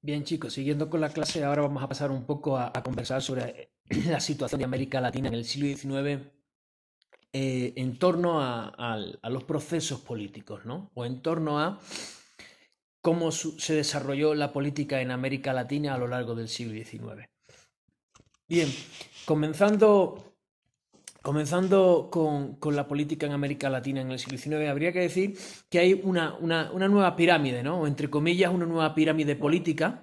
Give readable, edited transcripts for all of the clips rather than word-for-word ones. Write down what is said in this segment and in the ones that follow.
Bien, chicos, siguiendo con la clase, ahora vamos a pasar un poco a conversar sobre la situación de América Latina en el siglo XIX en torno a los procesos políticos, ¿no? O en torno a cómo se desarrolló la política en América Latina a lo largo del siglo XIX. Bien, comenzando con la política en América Latina en el siglo XIX, habría que decir que hay una nueva pirámide, ¿no? O entre comillas, una nueva pirámide política,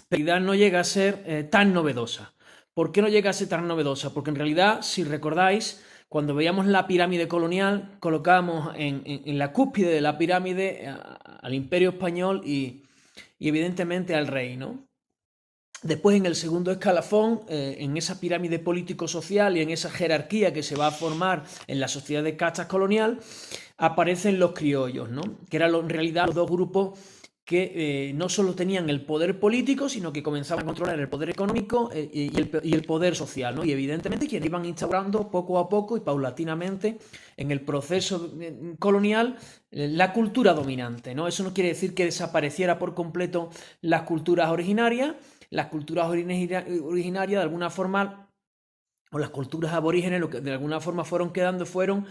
pero en realidad no llega a ser tan novedosa. ¿Por qué no llega a ser tan novedosa? Porque en realidad, si recordáis, cuando veíamos la pirámide colonial, colocábamos en la cúspide de la pirámide al Imperio Español y evidentemente al rey, ¿no? Después, en el segundo escalafón, en esa pirámide político-social y en esa jerarquía que se va a formar en la sociedad de castas colonial, aparecen los criollos, ¿no? Que eran en realidad los dos grupos que no solo tenían el poder político, sino que comenzaban a controlar el poder económico y el poder social, ¿no? Y evidentemente quienes iban instaurando poco a poco y paulatinamente en el proceso colonial la cultura dominante, ¿no? Eso no quiere decir que desapareciera por completo las culturas originarias. Las culturas originarias de alguna forma, o las culturas aborígenes, lo que de alguna forma fueron quedando fueron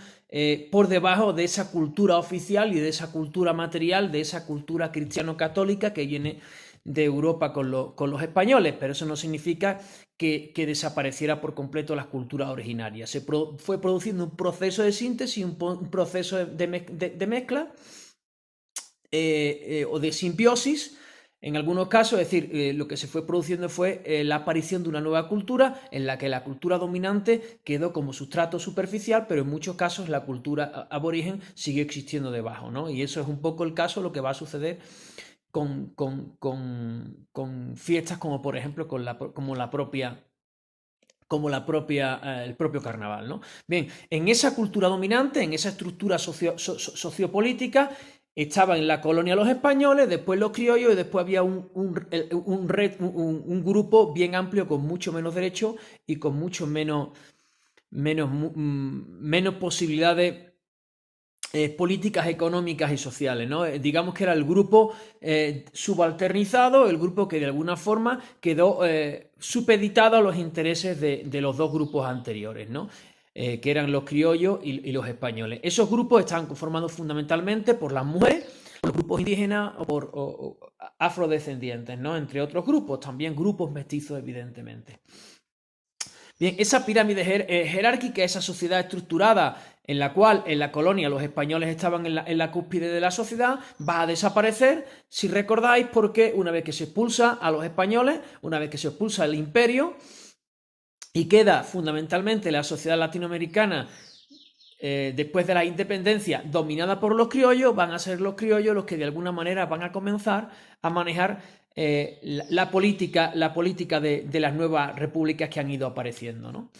por debajo de esa cultura oficial y de esa cultura material, de esa cultura cristiano-católica que viene de Europa con los españoles, pero eso no significa que desapareciera por completo las culturas originarias. Fue produciendo un proceso de síntesis, un proceso de mezcla o de simbiosis. En algunos casos, es decir, lo que se fue produciendo fue la aparición de una nueva cultura en la que la cultura dominante quedó como sustrato superficial, pero en muchos casos la cultura aborigen siguió existiendo debajo, ¿no? Y eso es un poco el caso, lo que va a suceder con fiestas como por ejemplo el propio carnaval, ¿no? Bien, en esa cultura dominante, en esa estructura sociopolítica, estaban en la colonia los españoles, después los criollos y después había un grupo bien amplio con mucho menos derechos y con mucho menos posibilidades políticas económicas y sociales, ¿no? Digamos que era el grupo subalternizado, el grupo que de alguna forma quedó supeditado a los intereses de los dos grupos anteriores, ¿no? Que eran los criollos y los españoles. Esos grupos estaban conformados fundamentalmente por las mujeres, por los grupos indígenas o por afrodescendientes, ¿no? Entre otros grupos, también grupos mestizos, evidentemente. Bien, esa pirámide jerárquica, esa sociedad estructurada en la cual en la colonia los españoles estaban en la cúspide de la sociedad, va a desaparecer, si recordáis, porque una vez que se expulsa a los españoles, una vez que se expulsa el imperio y queda fundamentalmente la sociedad latinoamericana después de la independencia dominada por los criollos, van a ser los criollos los que de alguna manera van a comenzar a manejar la política de las nuevas repúblicas que han ido apareciendo, ¿no?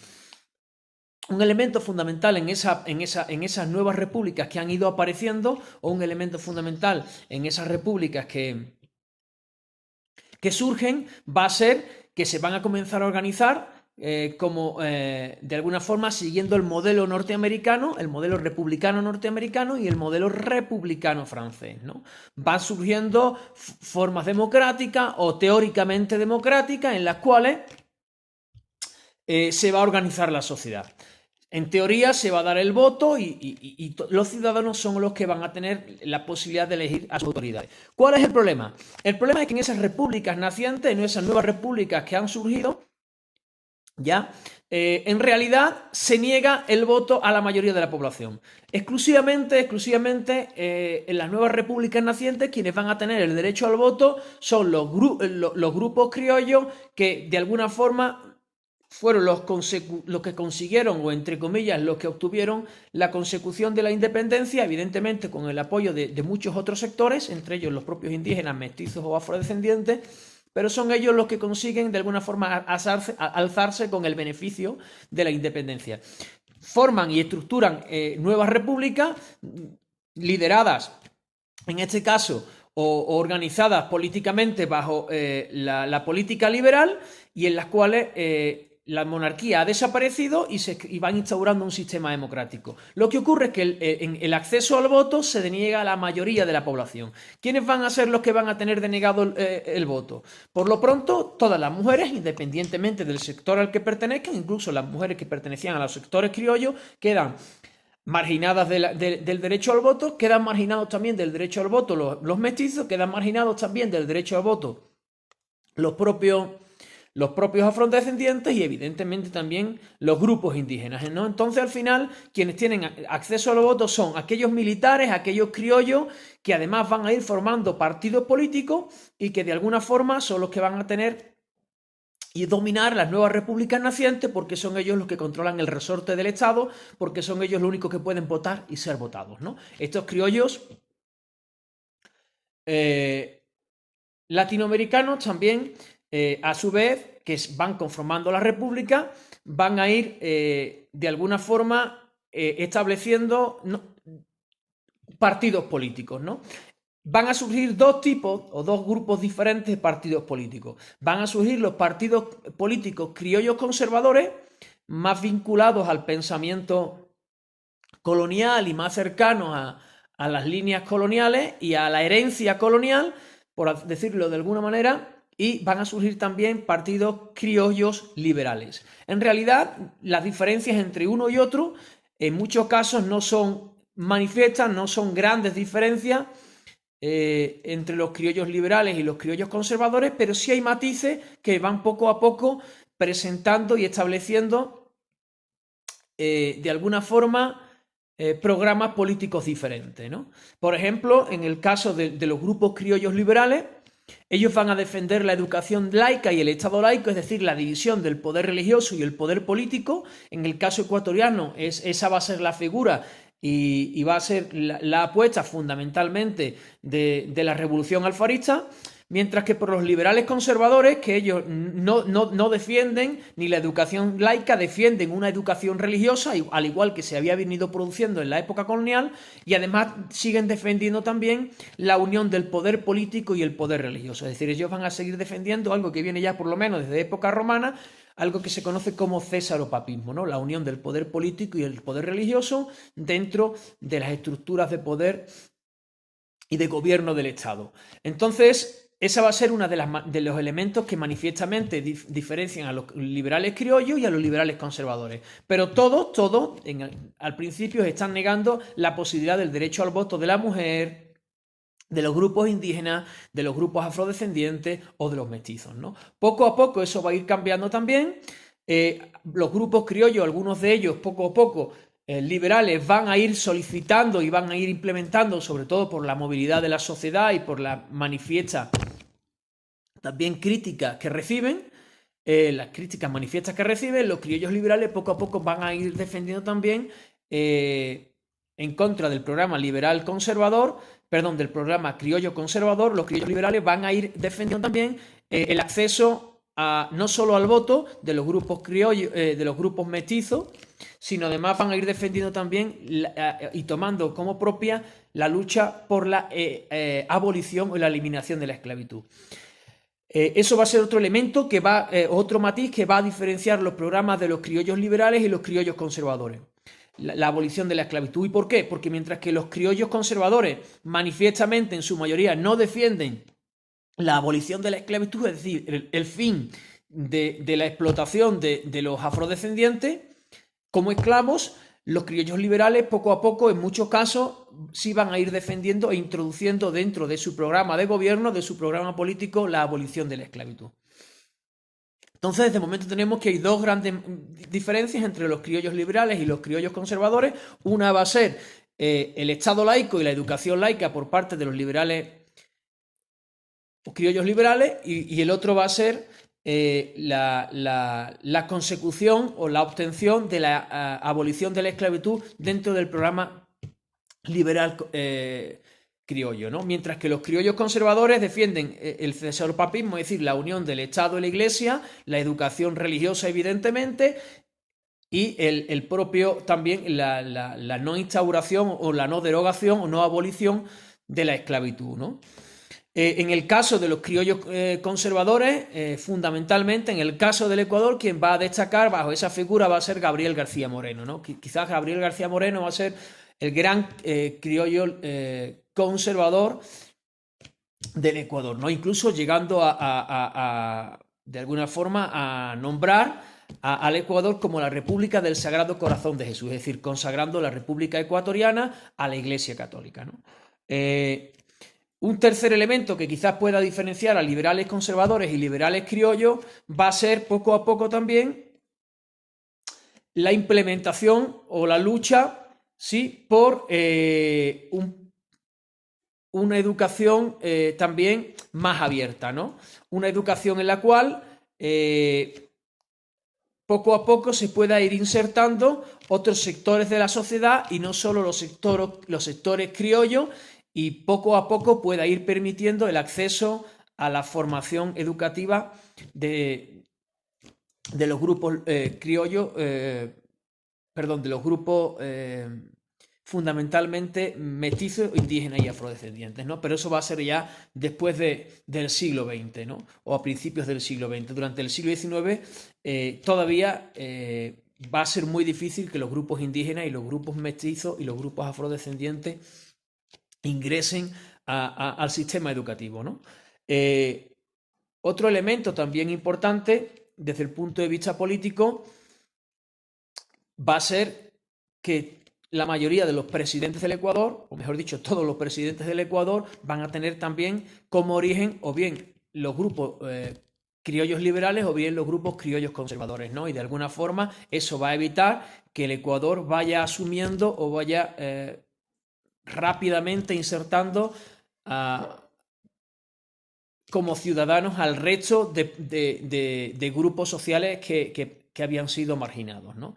Un elemento fundamental en esas nuevas repúblicas que han ido apareciendo, o un elemento fundamental en esas repúblicas que surgen, va a ser que se van a comenzar a organizar de alguna forma siguiendo el modelo norteamericano, el modelo republicano norteamericano y el modelo republicano francés, ¿no? Van surgiendo formas democráticas o teóricamente democráticas en las cuales se va a organizar la sociedad. En teoría se va a dar el voto y los ciudadanos son los que van a tener la posibilidad de elegir a sus autoridades. ¿Cuál es el problema? El problema es que en esas repúblicas nacientes, en esas nuevas repúblicas que han surgido, ¿ya? En realidad se niega el voto a la mayoría de la población. Exclusivamente en las nuevas repúblicas nacientes quienes van a tener el derecho al voto son los grupos criollos que de alguna forma fueron los que consiguieron, o entre comillas, los que obtuvieron la consecución de la independencia, evidentemente con el apoyo de muchos otros sectores, entre ellos los propios indígenas, mestizos o afrodescendientes, pero son ellos los que consiguen de alguna forma alzarse con el beneficio de la independencia. Forman y estructuran nuevas repúblicas lideradas, en este caso, o organizadas políticamente bajo la política liberal, y en las cuales la monarquía ha desaparecido y van instaurando un sistema democrático. Lo que ocurre es que el acceso al voto se deniega a la mayoría de la población. ¿Quiénes van a ser los que van a tener denegado el voto? Por lo pronto, todas las mujeres, independientemente del sector al que pertenezcan, incluso las mujeres que pertenecían a los sectores criollos, quedan marginadas del derecho al voto, quedan marginados también del derecho al voto los mestizos, quedan marginados también del derecho al voto los propios afrodescendientes y evidentemente también los grupos indígenas, ¿no? Entonces al final quienes tienen acceso a los votos son aquellos militares, aquellos criollos que además van a ir formando partidos políticos y que de alguna forma son los que van a tener y dominar las nuevas repúblicas nacientes porque son ellos los que controlan el resorte del Estado, porque son ellos los únicos que pueden votar y ser votados, ¿no? Estos criollos latinoamericanos también, a su vez, que van conformando la república, van a ir de alguna forma estableciendo partidos políticos, ¿no? Van a surgir dos tipos o dos grupos diferentes de partidos políticos. Van a surgir los partidos políticos criollos conservadores, más vinculados al pensamiento colonial y más cercanos a las líneas coloniales y a la herencia colonial, por decirlo de alguna manera, y van a surgir también partidos criollos liberales. En realidad, las diferencias entre uno y otro, en muchos casos no son manifiestas, no son grandes diferencias entre los criollos liberales y los criollos conservadores, pero sí hay matices que van poco a poco presentando y estableciendo de alguna forma programas políticos diferentes, ¿no? Por ejemplo, en el caso de los grupos criollos liberales, ellos van a defender la educación laica y el Estado laico, es decir, la división del poder religioso y el poder político. En el caso ecuatoriano, esa va a ser la figura y va a ser la apuesta fundamentalmente de la revolución alfarista, mientras que por los liberales conservadores, que ellos no defienden ni la educación laica, defienden una educación religiosa, al igual que se había venido produciendo en la época colonial, y además siguen defendiendo también la unión del poder político y el poder religioso. Es decir, ellos van a seguir defendiendo algo que viene ya por lo menos desde época romana, algo que se conoce como césaropapismo, ¿no? La unión del poder político y el poder religioso dentro de las estructuras de poder y de gobierno del Estado. Entonces, esa va a ser uno de los elementos que manifiestamente diferencian a los liberales criollos y a los liberales conservadores. Pero todos, al principio están negando la posibilidad del derecho al voto de la mujer, de los grupos indígenas, de los grupos afrodescendientes o de los mestizos, ¿no? Poco a poco eso va a ir cambiando también. Los grupos criollos, algunos de ellos, poco a poco, liberales, van a ir solicitando y van a ir implementando, sobre todo por la movilidad de la sociedad y por la manifiesta también críticas que reciben, las críticas manifiestas que reciben, los criollos liberales poco a poco van a ir defendiendo también en contra del programa liberal conservador, perdón, del programa criollo conservador. Los criollos liberales van a ir defendiendo también el acceso no solo al voto de los grupos criollos, de los grupos mestizos, sino además van a ir defendiendo también y tomando como propia la lucha por la abolición o la eliminación de la esclavitud. Eso va a ser otro elemento otro matiz que va a diferenciar los programas de los criollos liberales y los criollos conservadores. La abolición de la esclavitud. ¿Y por qué? Porque mientras que los criollos conservadores manifiestamente en su mayoría no defienden la abolición de la esclavitud, es decir, el fin de la explotación de los afrodescendientes como esclavos, los criollos liberales poco a poco, en muchos casos, sí van a ir defendiendo e introduciendo dentro de su programa de gobierno, de su programa político, la abolición de la esclavitud. Entonces, de momento tenemos que hay dos grandes diferencias entre los criollos liberales y los criollos conservadores. Una va a ser el Estado laico y la educación laica por parte de los liberales o criollos liberales, y el otro va a ser la consecución o la obtención de la abolición de la esclavitud dentro del programa liberal criollo, ¿no? Mientras que los criollos conservadores defienden el césaropapismo, es decir, la unión del Estado y la Iglesia, la educación religiosa evidentemente, y el propio también la no instauración o la no derogación o no abolición de la esclavitud, ¿no? En el caso de los criollos conservadores, fundamentalmente en el caso del Ecuador, quien va a destacar bajo esa figura va a ser Gabriel García Moreno, ¿no? Quizás Gabriel García Moreno va a ser el gran criollo conservador del Ecuador, ¿no? Incluso llegando de alguna forma a nombrar al Ecuador como la República del Sagrado Corazón de Jesús, es decir, consagrando la República Ecuatoriana a la Iglesia Católica, ¿no? Un tercer elemento que quizás pueda diferenciar a liberales conservadores y liberales criollos va a ser poco a poco también la implementación o la lucha, ¿sí?, por una educación también más abierta, ¿no? Una educación en la cual poco a poco se pueda ir insertando otros sectores de la sociedad y no solo los sectores criollos, y poco a poco pueda ir permitiendo el acceso a la formación educativa de los grupos criollos, perdón, de los grupos fundamentalmente mestizos, indígenas y afrodescendientes, ¿no? Pero eso va a ser ya después del siglo XX, ¿no? O a principios del siglo XX. Durante el siglo XIX todavía va a ser muy difícil que los grupos indígenas y los grupos mestizos y los grupos afrodescendientes ingresen al sistema educativo, ¿no? Otro elemento también importante desde el punto de vista político va a ser que la mayoría de los presidentes del Ecuador, o mejor dicho, todos los presidentes del Ecuador, van a tener también como origen o bien los grupos criollos liberales o bien los grupos criollos conservadores, ¿no? Y de alguna forma eso va a evitar que el Ecuador vaya asumiendo o vaya rápidamente insertando como ciudadanos al resto de grupos sociales que habían sido marginados, ¿no?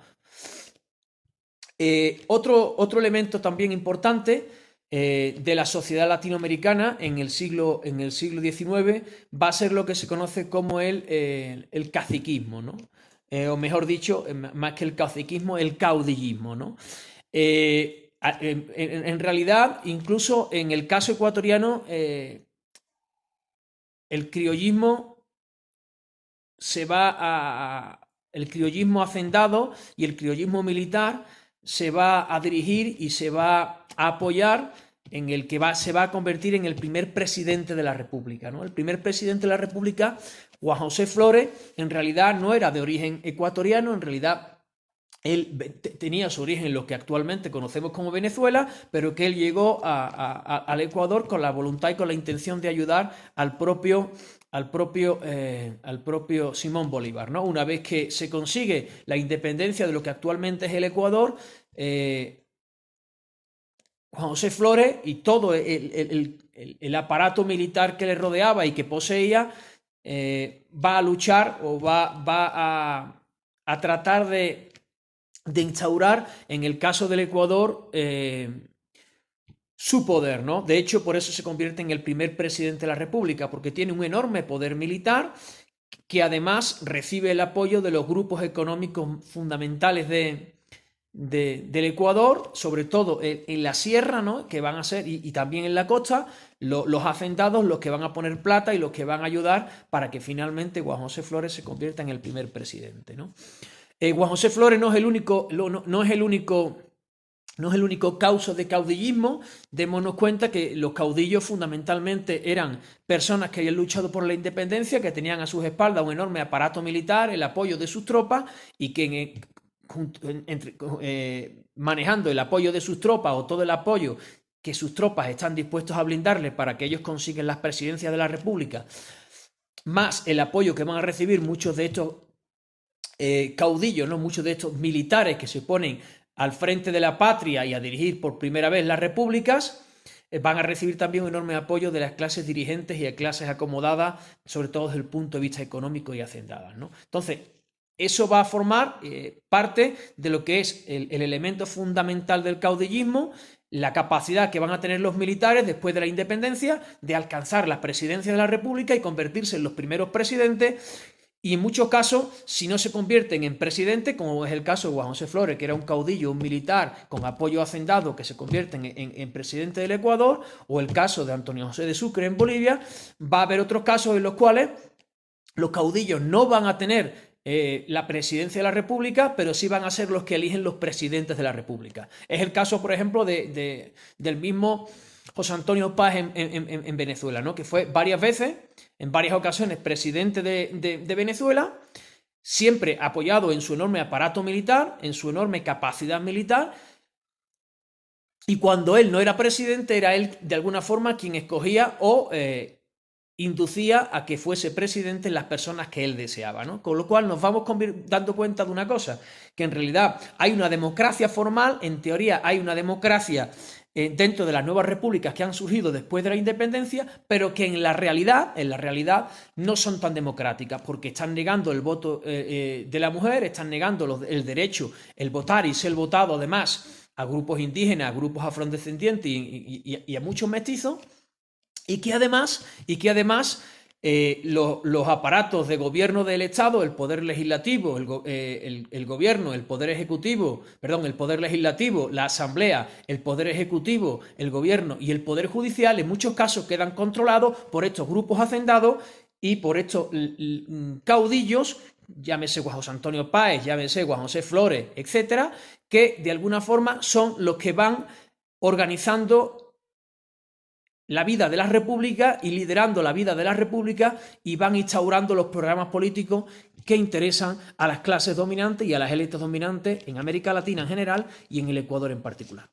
Otro elemento también importante de la sociedad latinoamericana en el siglo XIX va a ser lo que se conoce como el caciquismo, ¿no? O mejor dicho, más que el caciquismo, el caudillismo, ¿no? En realidad, incluso en el caso ecuatoriano, el criollismo el criollismo hacendado y el criollismo militar se va a dirigir y se va a apoyar en el que se va a convertir en el primer presidente de la República, ¿no? El primer presidente de la República, Juan José Flores, en realidad no era de origen ecuatoriano, en realidad él tenía su origen en lo que actualmente conocemos como Venezuela, pero que él llegó al Ecuador con la voluntad y con la intención de ayudar al propio Simón Bolívar, ¿no? Una vez que se consigue la independencia de lo que actualmente es el Ecuador, Juan José Flores y todo el aparato militar que le rodeaba y que poseía va a luchar o va a tratar de instaurar, en el caso del Ecuador, su poder, ¿no? De hecho, por eso se convierte en el primer presidente de la República, porque tiene un enorme poder militar que además recibe el apoyo de los grupos económicos fundamentales del Ecuador, sobre todo en la sierra, ¿no? Que van a ser, y también en la costa, los hacendados, los que van a poner plata y los que van a ayudar para que finalmente Juan José Flores se convierta en el primer presidente, ¿no? Juan José Flores no es el único causa de caudillismo. Démonos cuenta que los caudillos fundamentalmente eran personas que habían luchado por la independencia, que tenían a sus espaldas un enorme aparato militar, el apoyo de sus tropas, y que manejando el apoyo de sus tropas o todo el apoyo que sus tropas están dispuestos a blindarles para que ellos consigan las presidencias de la República, más el apoyo que van a recibir muchos de estos caudillos, ¿no? Muchos de estos militares que se ponen al frente de la patria y a dirigir por primera vez las repúblicas, van a recibir también un enorme apoyo de las clases dirigentes y de clases acomodadas, sobre todo desde el punto de vista económico y hacendadas, ¿no? Entonces, eso va a formar parte de lo que es el elemento fundamental del caudillismo, la capacidad que van a tener los militares después de la independencia de alcanzar la presidencia de la República y convertirse en los primeros presidentes, Y en muchos casos, si no se convierten en presidente, como es el caso de Juan José Flores, que era un caudillo, un militar con apoyo hacendado, que se convierte en presidente del Ecuador, o el caso de Antonio José de Sucre en Bolivia, va a haber otros casos en los cuales los caudillos no van a tener la presidencia de la República, pero sí van a ser los que eligen los presidentes de la República. Es el caso, por ejemplo, del mismo José Antonio Páez en Venezuela, ¿no? Que fue varias veces, en varias ocasiones, presidente de Venezuela, siempre apoyado en su enorme aparato militar, en su enorme capacidad militar, y cuando él no era presidente, era él de alguna forma quien escogía o inducía a que fuese presidente las personas que él deseaba, ¿no? Con lo cual nos vamos dando cuenta de una cosa, que en realidad hay una democracia formal, en teoría hay una democracia dentro de las nuevas repúblicas que han surgido después de la independencia, pero que en la realidad no son tan democráticas, porque están negando el voto de la mujer, están negando el derecho, el votar y ser votado además a grupos indígenas, a grupos afrodescendientes y a muchos mestizos, y que además los aparatos de gobierno del Estado, el poder legislativo, el gobierno, el poder ejecutivo, perdón, el poder legislativo, la asamblea, el poder ejecutivo, el gobierno y el poder judicial, en muchos casos quedan controlados por estos grupos hacendados y por estos caudillos, llámese Juan José Antonio Páez, llámese Juan José Flores, etcétera, que de alguna forma son los que van organizando la vida de la República y liderando la vida de la República, y van instaurando los programas políticos que interesan a las clases dominantes y a las élites dominantes en América Latina en general y en el Ecuador en particular.